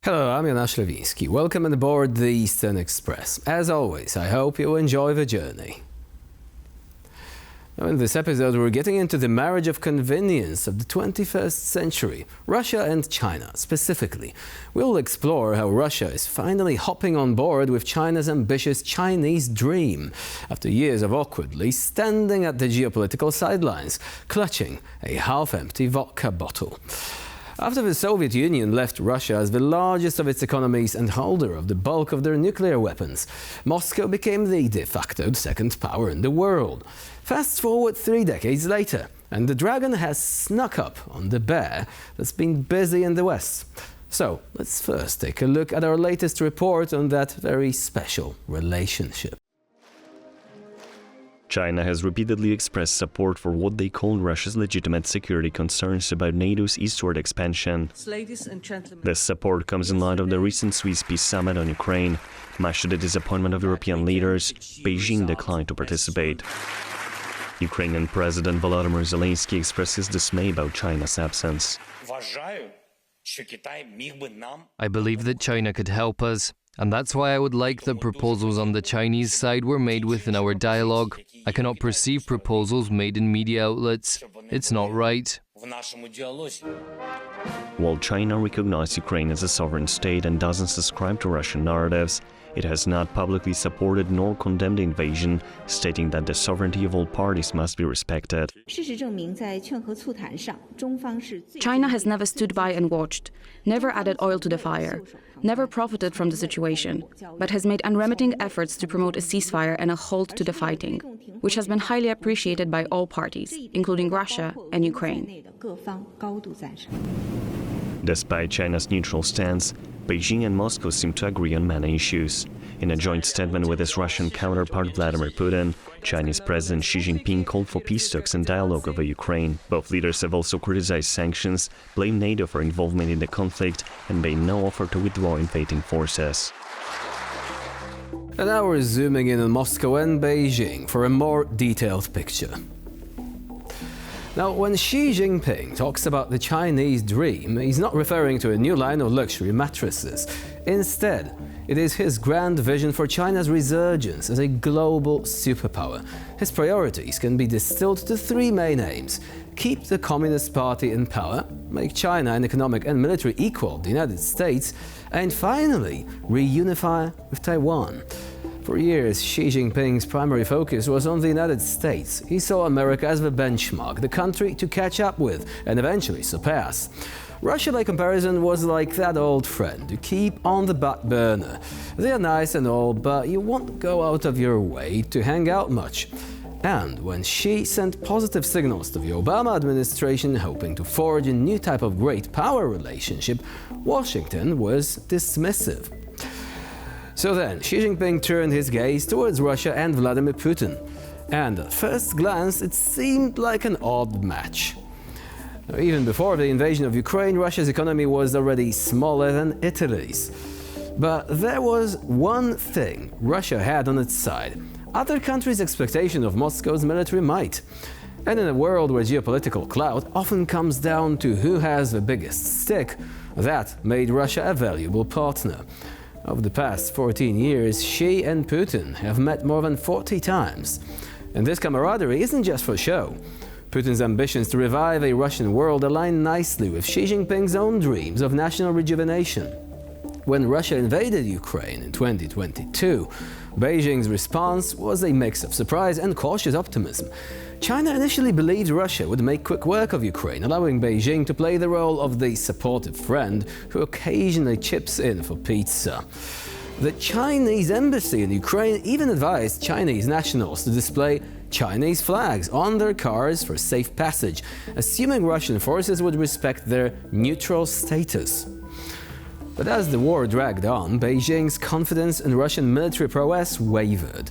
Hello, I'm Janusz Lewiński. Welcome on board the Eastern Express. As always, I hope you enjoy the journey. Now, in this episode, we're getting into the marriage of convenience of the 21st century, Russia and China specifically. We'll explore how Russia is finally hopping on board with China's ambitious Chinese dream, after years of awkwardly standing at the geopolitical sidelines, clutching a half-empty vodka bottle. After the Soviet Union left Russia as the largest of its economies and holder of the bulk of their nuclear weapons, Moscow became the de facto second power in the world. Fast forward 3 decades later, and the dragon has snuck up on the bear that's been busy in the West. So, let's first take a look at our latest report on that very special relationship. China has repeatedly expressed support for what they call Russia's legitimate security concerns about NATO's eastward expansion. This support comes in light of the recent Swiss peace summit on Ukraine. Much to the disappointment of European leaders, Beijing declined to participate. Ukrainian President Volodymyr Zelensky expressed his dismay about China's absence. I believe that China could help us, and that's why I would like the proposals on the Chinese side were made within our dialogue. I cannot perceive proposals made in media outlets. It's not right. While China recognized Ukraine as a sovereign state and doesn't subscribe to Russian narratives, it has not publicly supported nor condemned the invasion, stating that the sovereignty of all parties must be respected. China has never stood by and watched, never added oil to the fire, never profited from the situation, but has made unremitting efforts to promote a ceasefire and a halt to the fighting, which has been highly appreciated by all parties, including Russia and Ukraine. Despite China's neutral stance, Beijing and Moscow seem to agree on many issues. In a joint statement with his Russian counterpart Vladimir Putin, Chinese President Xi Jinping called for peace talks and dialogue over Ukraine. Both leaders have also criticized sanctions, blamed NATO for involvement in the conflict, and made no offer to withdraw invading forces. And now we're zooming in on Moscow and Beijing for a more detailed picture. Now, when Xi Jinping talks about the Chinese dream, he's not referring to a new line of luxury mattresses. Instead, it is his grand vision for China's resurgence as a global superpower. His priorities can be distilled to 3 main aims: keep the Communist Party in power, make China an economic and military equal of the United States, and finally, reunify with Taiwan. For years, Xi Jinping's primary focus was on the United States. He saw America as the benchmark, the country to catch up with and eventually surpass. Russia, by comparison, was like that old friend you keep on the back burner. They are nice and all, but you won't go out of your way to hang out much. And when Xi sent positive signals to the Obama administration, hoping to forge a new type of great power relationship, Washington was dismissive. So then, Xi Jinping turned his gaze towards Russia and Vladimir Putin. And at first glance, it seemed like an odd match. Now, even before the invasion of Ukraine, Russia's economy was already smaller than Italy's. But there was one thing Russia had on its side: other countries' expectation of Moscow's military might. And in a world where geopolitical clout often comes down to who has the biggest stick, that made Russia a valuable partner. Over the past 14 years, Xi and Putin have met more than 40 times. And this camaraderie isn't just for show. Putin's ambitions to revive a Russian world align nicely with Xi Jinping's own dreams of national rejuvenation. When Russia invaded Ukraine in 2022, Beijing's response was a mix of surprise and cautious optimism. China initially believed Russia would make quick work of Ukraine, allowing Beijing to play the role of the supportive friend who occasionally chips in for pizza. The Chinese embassy in Ukraine even advised Chinese nationals to display Chinese flags on their cars for safe passage, assuming Russian forces would respect their neutral status. But as the war dragged on, Beijing's confidence in Russian military prowess wavered.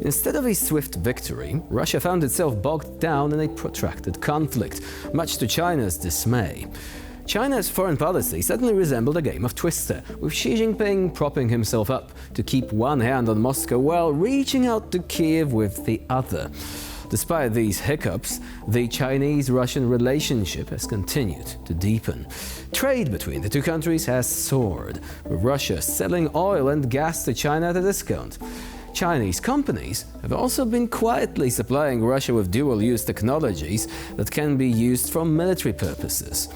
Instead of a swift victory, Russia found itself bogged down in a protracted conflict, much to China's dismay. China's foreign policy suddenly resembled a game of Twister, with Xi Jinping propping himself up to keep one hand on Moscow while reaching out to Kiev with the other. Despite these hiccups, the Chinese-Russian relationship has continued to deepen. Trade between the two countries has soared, with Russia selling oil and gas to China at a discount. Chinese companies have also been quietly supplying Russia with dual-use technologies that can be used for military purposes.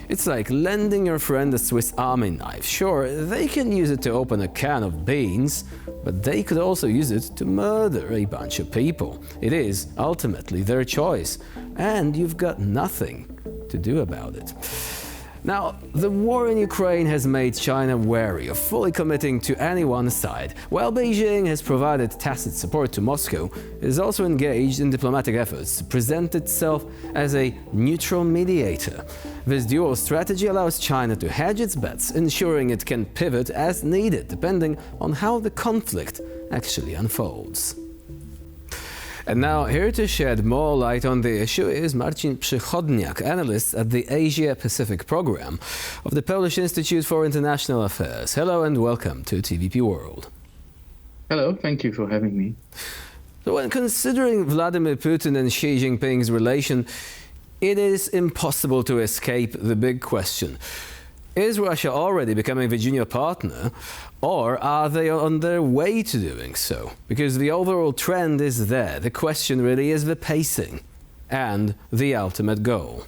It's like lending your friend a Swiss Army knife. Sure, they can use it to open a can of beans, but they could also use it to murder a bunch of people. It is ultimately their choice, and you've got nothing to do about it. Now, the war in Ukraine has made China wary of fully committing to any one side. While Beijing has provided tacit support to Moscow, it is also engaged in diplomatic efforts to present itself as a neutral mediator. This dual strategy allows China to hedge its bets, ensuring it can pivot as needed, depending on how the conflict actually unfolds. And now, here to shed more light on the issue is Marcin Przychodniak, analyst at the Asia-Pacific program of the Polish Institute for International Affairs. Hello and welcome to TVP World. Hello, thank you for having me. So when considering Vladimir Putin and Xi Jinping's relation, it is impossible to escape the big question. Is Russia already becoming the junior partner, or are they on their way to doing so? Because the overall trend is there. The question really is the pacing and the ultimate goal.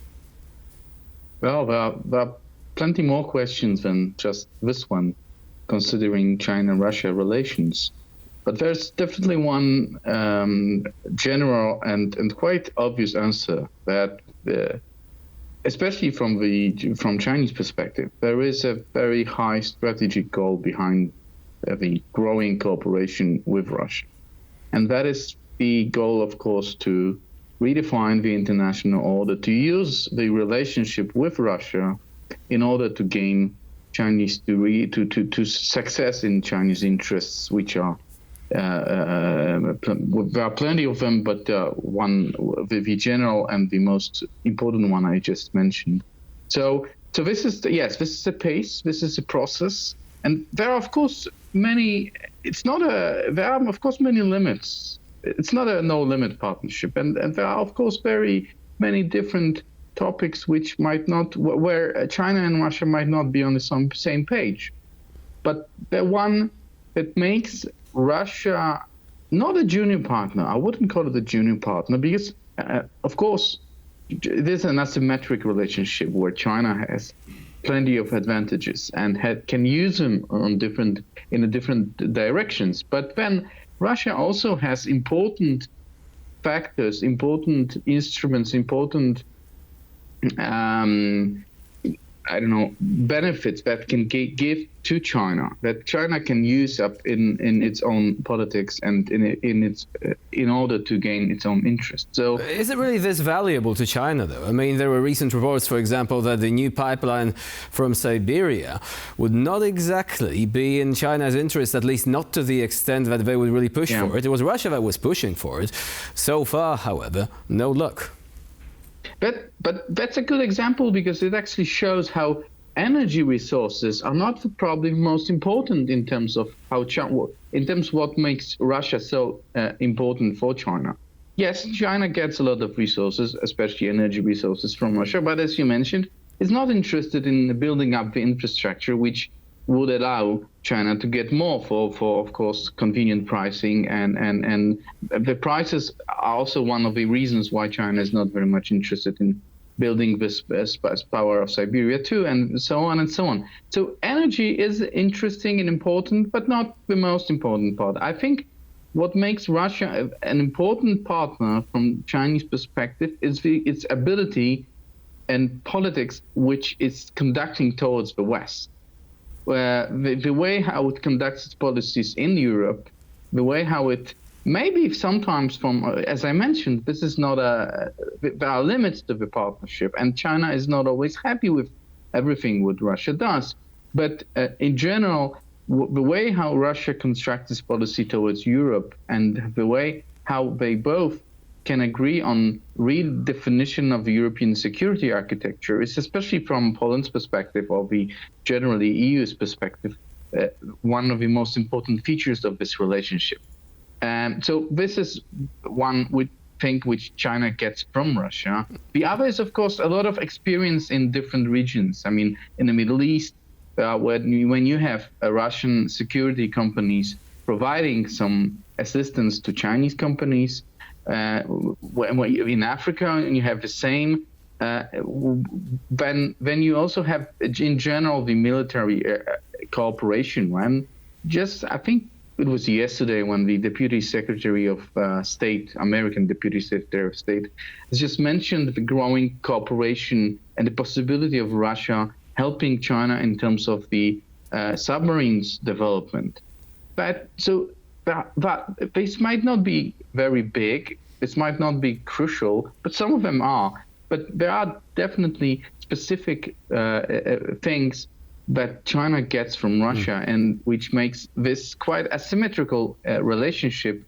Well, there are plenty more questions than just this one, considering China-Russia relations. But there's definitely one general and quite obvious answer that especially from Chinese perspective, there is a very high strategic goal behind the growing cooperation with Russia. And that is the goal, of course, to redefine the international order, to use the relationship with Russia in order to gain to success in Chinese interests, which are there are plenty of them, but the general and the most important one I just mentioned. So this is this is a pace, this is a process, and there are of course many. There are of course many limits. It's not a no-limit partnership, and there are of course very many different topics which might not, where China and Russia might not be on the same page. But the one that makes Russia not a junior partner, I wouldn't call it a junior partner, because of course there's an asymmetric relationship where China has plenty of advantages and can use them in different directions. But then Russia also has important factors, important instruments, important benefits that can give to China, that China can use up in its own politics and in order to gain its own interest. So, is it really this valuable to China, though? I mean, there were recent reports, for example, that the new pipeline from Siberia would not exactly be in China's interest, at least not to the extent that they would really push for it. It was Russia that was pushing for it. So far, however, no luck. But that's a good example, because it actually shows how energy resources are not probably most important in terms of what makes Russia so important for China. Yes, China gets a lot of resources, especially energy resources from Russia, but as you mentioned, is not interested in building up the infrastructure which would allow China to get more for of course, convenient pricing, and the prices are also one of the reasons why China is not very much interested in building this power of Siberia too, and so on and so on. So energy is interesting and important, but not the most important part. I think what makes Russia an important partner from Chinese perspective is its ability and politics which it's conducting towards the West. Where the way how it conducts its policies in Europe, the way how it maybe sometimes as I mentioned, this is not there are limits to the partnership, and China is not always happy with everything what Russia does. But in general, the way how Russia constructs its policy towards Europe and the way how they both can agree on redefinition of the European security architecture is, especially from Poland's perspective or the generally EU's perspective, one of the most important features of this relationship. So this is one thing which China gets from Russia. The other is, of course, a lot of experience in different regions. I mean, in the Middle East, when you have Russian security companies providing some assistance to Chinese companies, in Africa, and you have the same. When you also have, in general, the military cooperation. When I think it was yesterday when the Deputy Secretary of State, American Deputy Secretary of State, has just mentioned the growing cooperation and the possibility of Russia helping China in terms of the submarines development. But this might not be very big. This might not be crucial, but some of them are. But there are definitely specific things that China gets from Russia, and which makes this quite asymmetrical relationship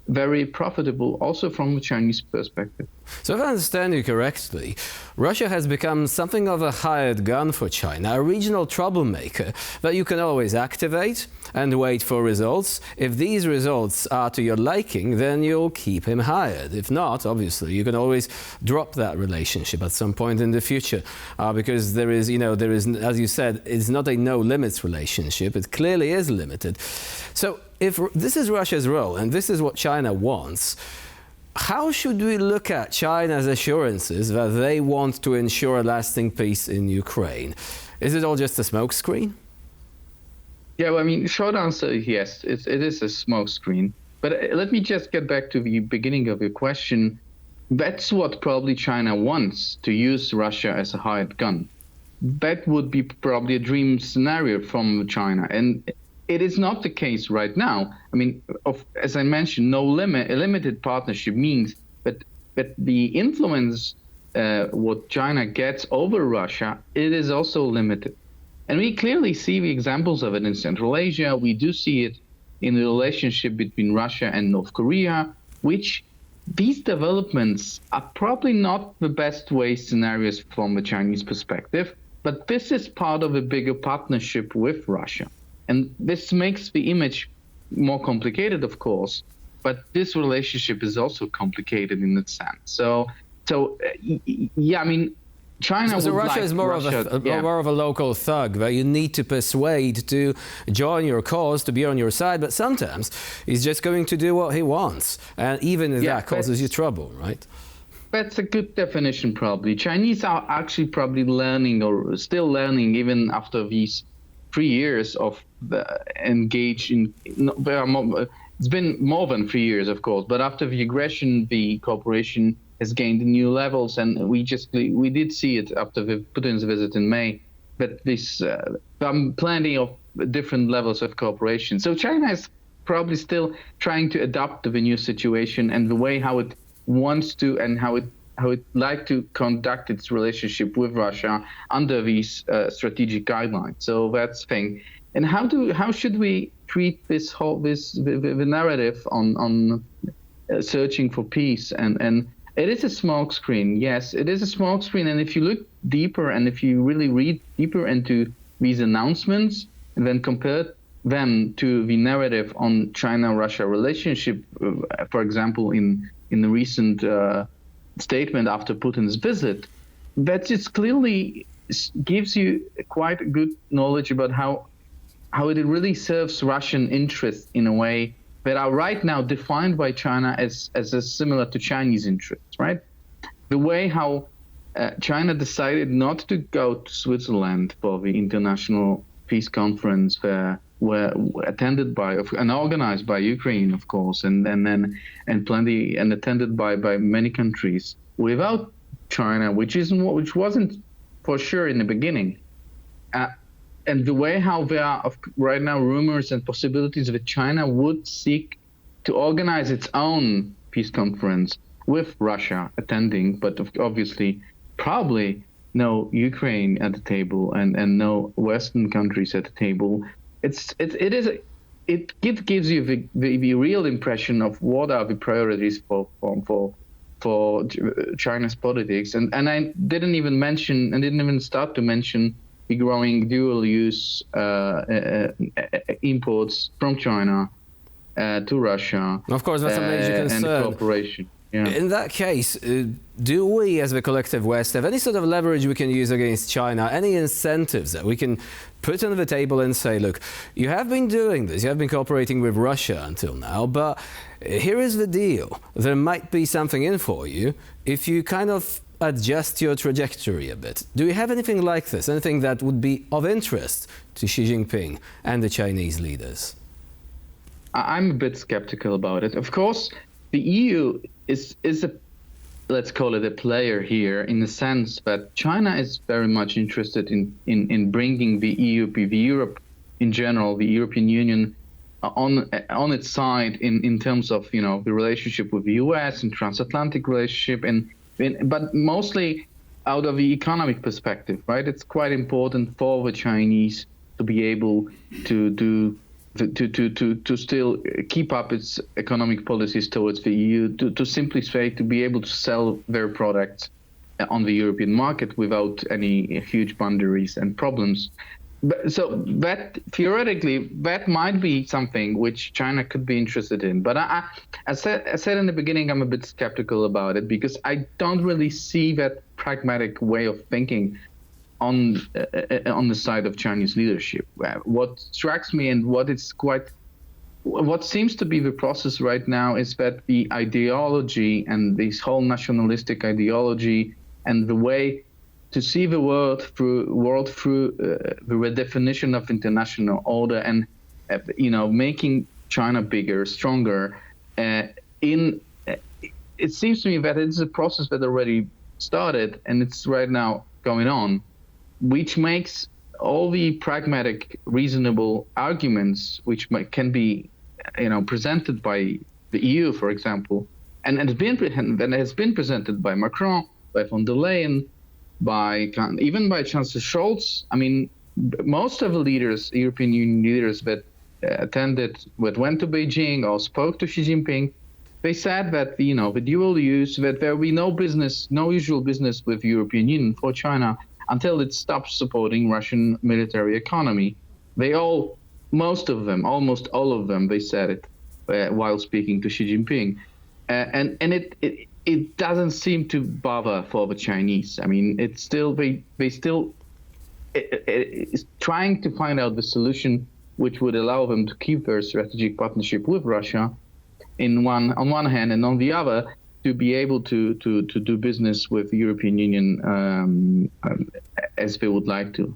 very profitable, also from the Chinese perspective. So if I understand you correctly, Russia has become something of a hired gun for China, a regional troublemaker that you can always activate and wait for results. If these results are to your liking, then you'll keep him hired. If not, obviously, you can always drop that relationship at some point in the future, because there is, as you said, it's not a no limits relationship. It clearly is limited. So if this is Russia's role and this is what China wants, how should we look at China's assurances that they want to ensure a lasting peace in Ukraine? Is it all just a smokescreen? Yeah, well, I mean, short answer is yes, it is a smokescreen. But let me just get back to the beginning of your question. That's what probably China wants, to use Russia as a hired gun. That would be probably a dream scenario from China. And it is not the case right now. I mean, as I mentioned, a limited partnership means that the influence what China gets over Russia, it is also limited. And we clearly see the examples of it in Central Asia. We do see it in the relationship between Russia and North Korea, which these developments are probably not the best way scenarios from the Chinese perspective, but this is part of a bigger partnership with Russia. And this makes the image more complicated, of course, but this relationship is also complicated in that sense. So yeah, I mean, China. So Russia is more of a local thug that you need to persuade to join your cause, to be on your side. But sometimes he's just going to do what he wants, and even if that causes you trouble, right? That's a good definition, probably. Chinese are actually probably learning, or still learning, even after these 3 years of engage in. It's been more than 3 years, of course, but after the aggression, the cooperation has gained new levels, and we did see it after Putin's visit in May, that this plenty of different levels of cooperation. So China is probably still trying to adapt to the new situation and the way how it wants to and how it like to conduct its relationship with Russia under these strategic guidelines. So that's the thing. And how should we treat this the narrative on searching for peace and it is a smokescreen. Yes, it is a smokescreen. And if you look deeper and if you really read deeper into these announcements and then compare them to the narrative on China-Russia relationship, for example, in the recent statement after Putin's visit, that just clearly gives you quite good knowledge about how it really serves Russian interests in a way that are right now defined by China as similar to Chinese interests, right? The way how China decided not to go to Switzerland for the International Peace Conference, were attended by and organized by Ukraine, of course, and attended by many countries without China, which wasn't for sure in the beginning. And the way how there are right now rumors and possibilities that China would seek to organize its own peace conference with Russia attending, but obviously probably no Ukraine at the table and no Western countries at the table. It gives you the real impression of what are the priorities for China's politics. And I didn't even start to mention the growing dual-use imports from China to Russia. Of course, that's a major concern. And cooperation. Yeah. In that case, do we as the collective West have any sort of leverage we can use against China, any incentives that we can put on the table and say, look, you have been doing this, you have been cooperating with Russia until now, but here is the deal. There might be something in for you if you kind of adjust your trajectory a bit. Do you have anything like this, anything that would be of interest to Xi Jinping and the Chinese leaders? I'm a bit skeptical about it. Of course, the EU is a, let's call it a player here, in the sense that China is very much interested in bringing the EU, the Europe in general, the European Union, on its side in terms of, you know, the relationship with the US and transatlantic relationship, but mostly out of the economic perspective, right? It's quite important for the Chinese to be able to still keep up its economic policies towards the EU, to simply say, to be able to sell their products on the European market without any huge boundaries and problems. So that theoretically, that might be something which China could be interested in. But I said in the beginning, I'm a bit skeptical about it, because I don't really see that pragmatic way of thinking on the side of Chinese leadership. What strikes me and what seems to be the process right now is that the ideology and this whole nationalistic ideology and the way to see the world through the redefinition of international order and making China bigger, stronger. It seems to me that it's a process that already started and it's right now going on, which makes all the pragmatic, reasonable arguments which can be, presented by the EU, for example, and has been presented by Macron, by von der Leyen, even by Chancellor Scholz. I mean, most of the leaders, European Union leaders that went to Beijing or spoke to Xi Jinping, they said that the dual use, that there will be no usual business with European Union for China until it stops supporting Russian military economy. Most of them, almost all of them, they said it while speaking to Xi Jinping, and it doesn't seem to bother for the Chinese. I mean, it's still it's trying to find out the solution which would allow them to keep their strategic partnership with Russia on one hand, and on the other, to be able to do business with the European Union as they would like to.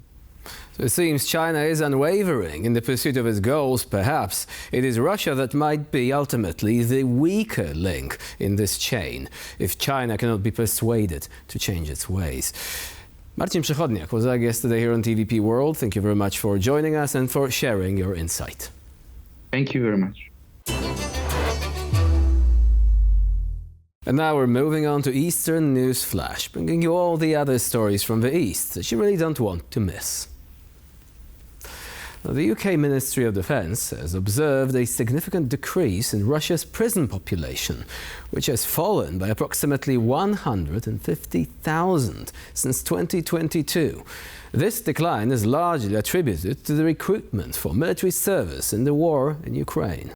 So it seems China is unwavering in the pursuit of its goals. Perhaps it is Russia that might be ultimately the weaker link in this chain, if China cannot be persuaded to change its ways. Marcin Przechodniak was our guest today here on TVP World. Thank you very much for joining us and for sharing your insight. Thank you very much. And now we're moving on to Eastern News Flash, bringing you all the other stories from the East that you really don't want to miss. Now, the UK Ministry of Defence has observed a significant decrease in Russia's prison population, which has fallen by approximately 150,000 since 2022. This decline is largely attributed to the recruitment for military service in the war in Ukraine.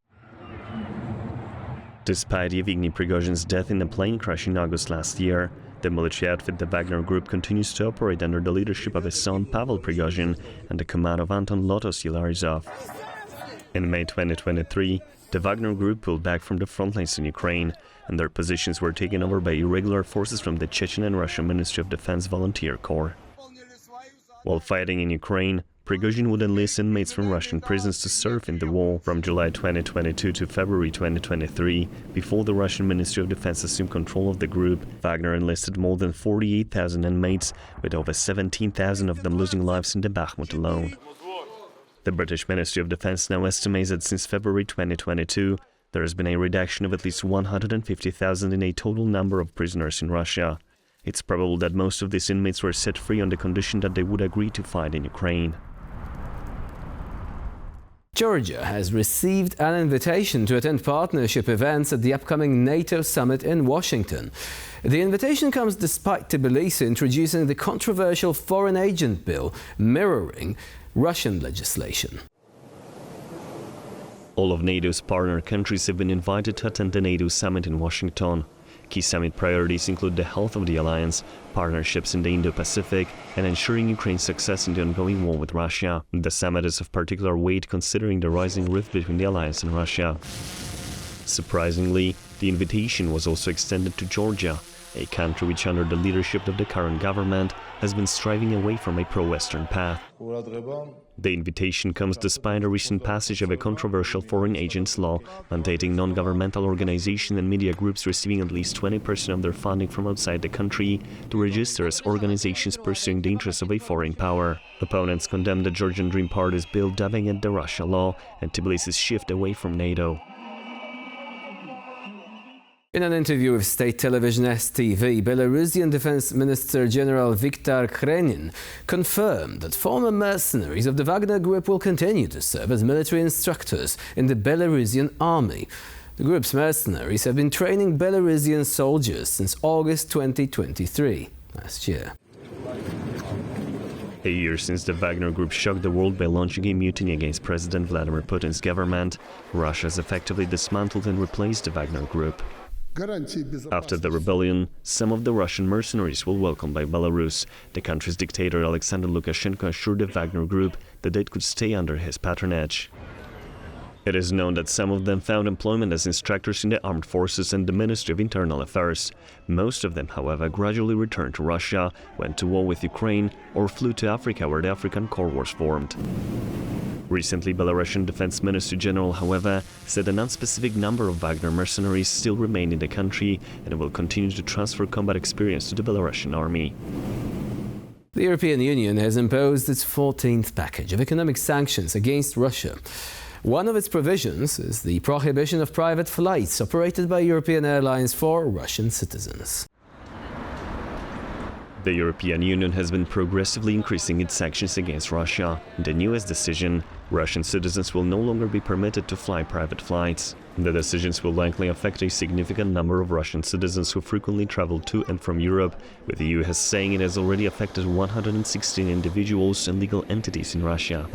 Despite Yevgeny Prigozhin's death in a plane crash in August last year, the military outfit the Wagner Group continues to operate under the leadership of his son Pavel Prigozhin and the command of Anton Lotos-Yelarizov. In May 2023, the Wagner Group pulled back from the front lines in Ukraine, and their positions were taken over by irregular forces from the Chechen and Russian Ministry of Defense Volunteer Corps. While fighting in Ukraine, Prigozhin would enlist inmates from Russian prisons to serve in the war from July 2022 to February 2023. Before the Russian Ministry of Defense assumed control of the group, Wagner enlisted more than 48,000 inmates, with over 17,000 of them losing lives in the Bakhmut alone. The British Ministry of Defense now estimates that since February 2022, there has been a reduction of at least 150,000 in a total number of prisoners in Russia. It's probable that most of these inmates were set free on the condition that they would agree to fight in Ukraine. Georgia has received an invitation to attend partnership events at the upcoming NATO summit in Washington. The invitation comes despite Tbilisi introducing the controversial foreign agent bill mirroring Russian legislation. All of NATO's partner countries have been invited to attend the NATO summit in Washington. Key summit priorities include the health of the alliance, partnerships in the Indo-Pacific, and ensuring Ukraine's success in the ongoing war with Russia. The summit is of particular weight considering the rising rift between the alliance and Russia. Surprisingly, the invitation was also extended to Georgia, a country which, under the leadership of the current government, has been striving away from a pro-Western path. The invitation comes despite a recent passage of a controversial foreign agents law mandating non-governmental organizations and media groups receiving at least 20% of their funding from outside the country to register as organizations pursuing the interests of a foreign power. Opponents condemn the Georgian Dream Party's bill, dubbing it the Russia law, and Tbilisi's shift away from NATO. In an interview with state television STV, Belarusian Defense Minister General Viktor Krenin confirmed that former mercenaries of the Wagner Group will continue to serve as military instructors in the Belarusian army. The group's mercenaries have been training Belarusian soldiers since August 2023, last year. A year since the Wagner Group shocked the world by launching a mutiny against President Vladimir Putin's government, Russia has effectively dismantled and replaced the Wagner Group. After the rebellion, some of the Russian mercenaries were welcomed by Belarus. The country's dictator Alexander Lukashenko assured the Wagner Group that they could stay under his patronage. It is known that some of them found employment as instructors in the armed forces and the Ministry of Internal Affairs. Most of them, however, gradually returned to Russia, went to war with Ukraine, or flew to Africa, where the African Corps was formed. Recently, Belarusian Defense Minister General, however, said an unspecific number of Wagner mercenaries still remain in the country and will continue to transfer combat experience to the Belarusian army. The European Union has imposed its 14th package of economic sanctions against Russia. One of its provisions is the prohibition of private flights operated by European airlines for Russian citizens. The European Union has been progressively increasing its sanctions against Russia. In the newest decision, Russian citizens will no longer be permitted to fly private flights. The decisions will likely affect a significant number of Russian citizens who frequently travel to and from Europe, with the EU saying it has already affected 116 individuals and legal entities in Russia.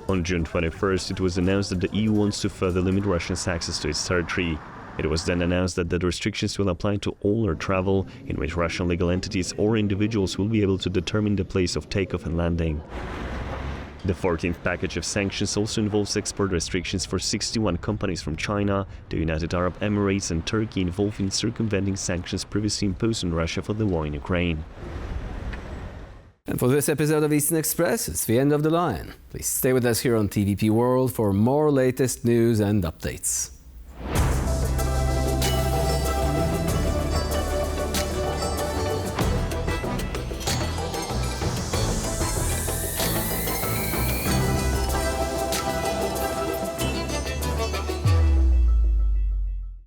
On June 21st, it was announced that the EU wants to further limit Russia's access to its territory. It was then announced that the restrictions will apply to all air travel, in which Russian legal entities or individuals will be able to determine the place of takeoff and landing. The 14th package of sanctions also involves export restrictions for 61 companies from China, the United Arab Emirates and Turkey, involved in circumventing sanctions previously imposed on Russia for the war in Ukraine. And for this episode of Eastern Express, it's the end of the line. Please stay with us here on TVP World for more latest news and updates.